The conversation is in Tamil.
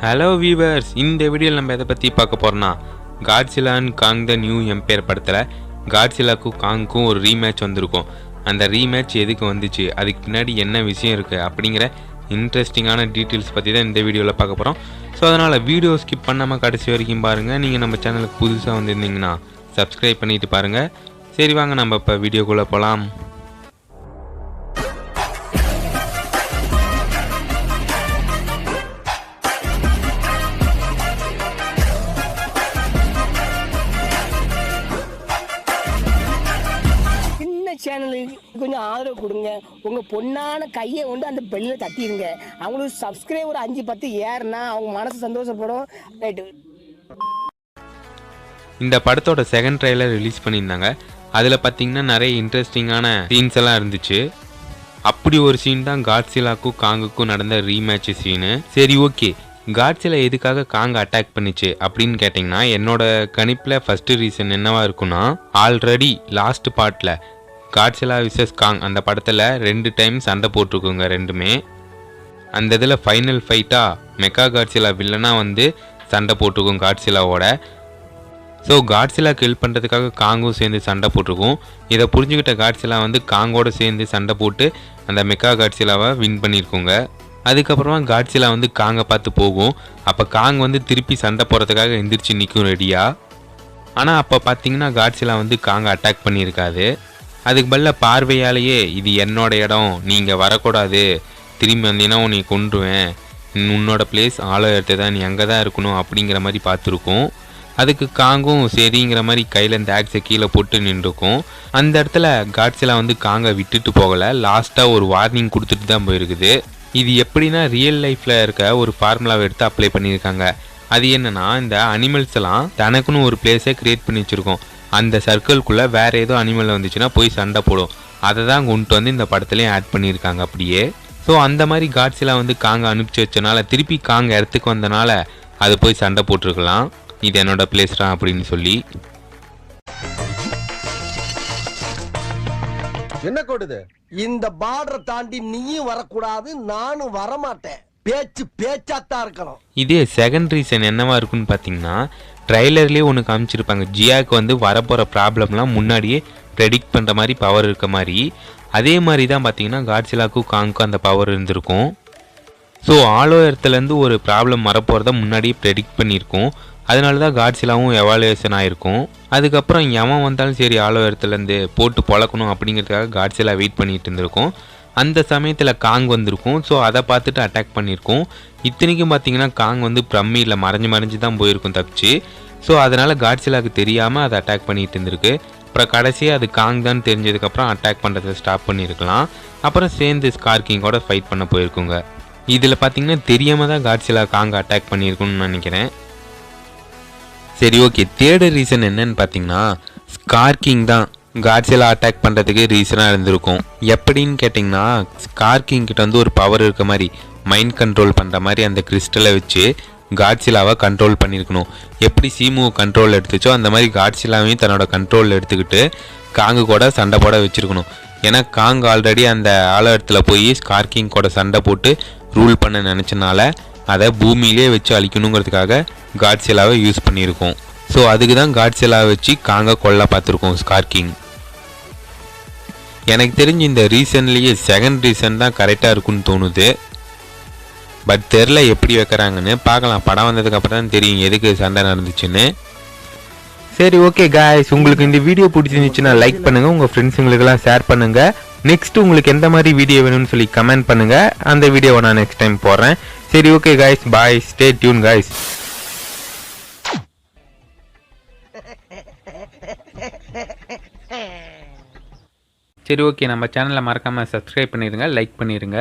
ஹலோ வீவர்ஸ், இந்த வீடியோவில் நம்ம எதை பற்றி பார்க்க போகிறோம்னா Godzilla and Kong the new empire படத்தில் காட்ஸிலாக்கும் காங்க்கும் ஒரு ரீமேட்ச் வந்திருக்கும். அந்த ரீமேட்ச் எதுக்கு வந்துச்சு, அதுக்கு பின்னாடி என்ன விஷயம் இருக்குது அப்படிங்கிற இன்ட்ரெஸ்டிங்கான டீட்டெயில்ஸ் பற்றி தான் இந்த வீடியோவில் பார்க்க போகிறோம். ஸோ அதனால் வீடியோ ஸ்கிப் பண்ணாமல் கடைசி வரைக்கும் பாருங்கள். நீங்கள் நம்ம சேனலுக்கு புதுசாக வந்திருந்தீங்கன்னா சப்ஸ்கிரைப் பண்ணிவிட்டு பாருங்கள். சரி வாங்க நம்ம இப்போ வீடியோக்குள்ளே போகலாம். சேனலுக்கு கொஞ்சம் ஆதரவு கொடுங்க. உங்கள் பொண்ணான கையை கொண்டு அந்த பெல்லில் தட்டிடுங்க. அவங்களுக்கு சப்ஸ்கிரைபர் 5-10 ஏறுனா அவங்க மனசு சந்தோஷப்படும். ரைட்டு. இந்த படத்தோட செகண்ட் ட்ரைலர் ரிலீஸ் பண்ணியிருந்தாங்க. அதில் பார்த்தீங்கன்னா நிறைய இன்ட்ரெஸ்டிங்கான சீன்ஸ் எல்லாம் இருந்துச்சு. அப்படி ஒரு சீன் தான் காட்ஸிலாக்கும் காங்குக்கும் நடந்த ரீமேட்ச் சீனு. சரி ஓகே, காட்ஸிலா எதுக்காக காங்க அட்டாக் பண்ணிச்சு அப்படின்னு கேட்டிங்கன்னா, என்னோட கணிப்பில் ஃபஸ்ட்டு ரீசன் என்னவா இருக்குன்னா, ஆல்ரெடி லாஸ்ட் பார்ட்டில் காட்ஸிலா விசஸ் காங் அந்த படத்தில் 2 டைம் சண்டை போட்டிருக்குங்க ரெண்டுமே. அந்த இதில் ஃபைனல் ஃபைட்டாக மெகா காட்ஸிலா வில்லனாக வந்து சண்டை போட்டிருக்கும் காட்ஸிலாவோட. ஸோ காட்ஸிலா கில் பண்ணுறதுக்காக காங்கும் சேர்ந்து சண்டை போட்டிருக்கும். இதை புரிஞ்சுக்கிட்ட காட்ஸிலா வந்து காங்கோடு சேர்ந்து சண்டை போட்டு அந்த மெகா காட்ஸிலாவை வின் பண்ணியிருக்குங்க. அதுக்கப்புறமா காட்ஸிலா வந்து காங்கை பார்த்து போகும். அப்போ காங் வந்து திருப்பி சண்டை போடுறதுக்காக எந்திரிச்சு நிற்கும் ரெடியாக. ஆனால் அப்போ பார்த்தீங்கன்னா காட்ஸிலா வந்து காங்கை அட்டாக் பண்ணியிருக்காது. அதுக்கு பதில பார்வையாலேயே இது என்னோட இடம், நீங்கள் வரக்கூடாது, திரும்பி வந்தீங்கன்னா உன்னை கொன்றுவேன், உன்னோட பிளேஸ் ஆலோயத்தை தான், நீ அங்கே தான் இருக்கணும் அப்படிங்கிற மாதிரி பார்த்துருக்கும். அதுக்கு காங்கும் சரிங்கிற மாதிரி கையில் இந்த ஆக்ஸை கீழே போட்டு நின்றுக்கும். அந்த இடத்துல காட்ஸிலா வந்து காங்கை விட்டுட்டு போகலை, லாஸ்ட்டாக ஒரு வார்னிங் கொடுத்துட்டு தான் போயிருக்குது. இது எப்படின்னா ரியல் லைஃப்பில் இருக்க ஒரு ஃபார்முலாவை எடுத்து அப்ளை பண்ணியிருக்காங்க. அது என்னென்னா, இந்த அனிமல்ஸ் எல்லாம் தனக்குன்னு ஒரு பிளேஸை க்ரியேட் பண்ணி வச்சுருக்கோம். அந்த சர்க்கிள்குள்ளே வேறு ஏதோ அனிமல் வந்துச்சுன்னா போய் சண்டை போடும். அதை தான் கொண்டு வந்து இந்த படத்துலேயும் ஆட் பண்ணியிருக்காங்க அப்படியே. ஸோ அந்த மாதிரி காட்ஸிலா வந்து காங்க அனுப்பிச்சி வச்சனால திருப்பி காங்க இடத்துக்கு வந்தனால அது போய் சண்டை போட்டிருக்கலாம், இது என்னோட பிளேஸ் தான் அப்படின்னு சொல்லி. என்ன கொடுது, இந்த பார்டரை தாண்டி நீயும் வரக்கூடாது, நானும் வரமாட்டேன். பேச்சு பேச்சாத்தான் இருக்கணும். இதே செகண்ட் ரீசன் என்னவா இருக்குன்னு பார்த்தீங்கன்னா, ட்ரைலர்லேயே ஒன்று காமிச்சிருப்பாங்க. ஜியாவுக்கு வந்து வரப்போகிற ப்ராப்ளம்லாம் முன்னாடியே ப்ரெடிக்ட் பண்ணுற மாதிரி பவர் இருக்க மாதிரி. அதே மாதிரி தான் பார்த்தீங்கன்னா காட்ஸிலாக்கும் காங்க்கும் அந்த பவர் இருந்திருக்கும். ஸோ ஆலோயத்துலேருந்து ஒரு ப்ராப்ளம் வரப்போகிறத முன்னாடியே ப்ரெடிக்ட் பண்ணியிருக்கோம். அதனால தான் காட்ஸிலாவும் எவாலுவேஷன் ஆகிருக்கும். அதுக்கப்புறம் எவன் வந்தாலும் சரி ஆலோயத்துலேருந்து போட்டு பொழக்கணும் அப்படிங்கிறதுக்காக காட்ஸிலா வெயிட் பண்ணிட்டு இருந்திருக்கும். அந்த சமயத்தில் காங் வந்திருக்கும். ஸோ அதை பார்த்துட்டு அட்டாக் பண்ணியிருக்கோம். இத்தனைக்கும் பார்த்தீங்கன்னா காங் வந்து பிரம்மியில் மறைஞ்சு தான் போயிருக்கும் தப்பிச்சு. ஸோ அதனால் காட்ஸிலாவுக்கு தெரியாமல் அதை அட்டாக் பண்ணிட்டு இருந்திருக்கு. அப்புறம் கடைசியாக அது காங் தான் தெரிஞ்சதுக்கப்புறம் அட்டாக் பண்ணுறதை ஸ்டாப் பண்ணியிருக்கலாம். அப்புறம் சேர்ந்து ஸ்கார் கிங்கோட ஃபைட் பண்ண போயிருக்குங்க. இதில் பார்த்தீங்கன்னா தெரியாமல் தான் காட்ஸிலா காங் அட்டாக் பண்ணியிருக்குன்னு நினைக்கிறேன். சரி ஓகே, தேர்டு ரீசன் என்னன்னு பார்த்தீங்கன்னா, ஸ்கார் கிங் தான் காட்ஸிலா அட்டாக் பண்ணுறதுக்கு ரீசனாக இருந்திருக்கும். எப்படின்னு கேட்டிங்கன்னா, ஸ்கார் கிங் கிட்ட வந்து ஒரு பவர் இருக்க மாதிரி, மைண்ட் கண்ட்ரோல் பண்ணுற மாதிரி அந்த கிறிஸ்டலை வச்சு காட்ஸிலாவை கண்ட்ரோல் பண்ணியிருக்கணும். எப்படி சீமுவை கண்ட்ரோல் எடுத்துச்சோ அந்த மாதிரி காட்ஸிலாவையும் தன்னோட கண்ட்ரோல் எடுத்துக்கிட்டு காங்கு கூட சண்டை போட வச்சுருக்கணும். ஏன்னா காங் ஆல்ரெடி அந்த ஆலோயத்தில் போய் ஸ்கார் கிங் கூட சண்டை போட்டு ரூல் பண்ண நினச்சனால அதை பூமியிலே வச்சு அழிக்கணுங்கிறதுக்காக காட்ஸிலாவை யூஸ் பண்ணியிருக்கோம். ஸோ அதுக்கு தான் காட்ஸிலா வச்சு காங்க கொல்ல பார்த்துருக்கோம் ஸ்கார் கிங். எனக்கு தெரிஞ்சு இந்த ரீசன்லேயே செகண்ட் ரீசன் தான் கரெக்டாக இருக்குன்னு தோணுது. பட் தெரில எப்படி வைக்கிறாங்கன்னு, பார்க்கலாம். படம் வந்ததுக்கப்புறம் தான் தெரியும் எதுக்கு சண்டை நடந்துச்சுன்னு. சரி ஓகே காய்ஸ், உங்களுக்கு இந்த வீடியோ பிடிச்சிருந்துச்சுன்னா லைக் பண்ணுங்கள், உங்கள் ஃப்ரெண்ட்ஸுங்களுக்கெல்லாம் ஷேர் பண்ணுங்கள். நெக்ஸ்ட் உங்களுக்கு எந்த மாதிரி வீடியோ வேணும்னு சொல்லி கமெண்ட் பண்ணுங்கள். அந்த வீடியோவை நான் நெக்ஸ்ட் டைம் போடுறேன். சரி ஓகே காய்ஸ், பாய், ஸ்டே டியூன் காய்ஸ். சரி ஓகே, நம்ம சேனலை மறக்காமல் சப்ஸ்கிரைப் பண்ணிடுங்க, லைக் பண்ணிடுங்க.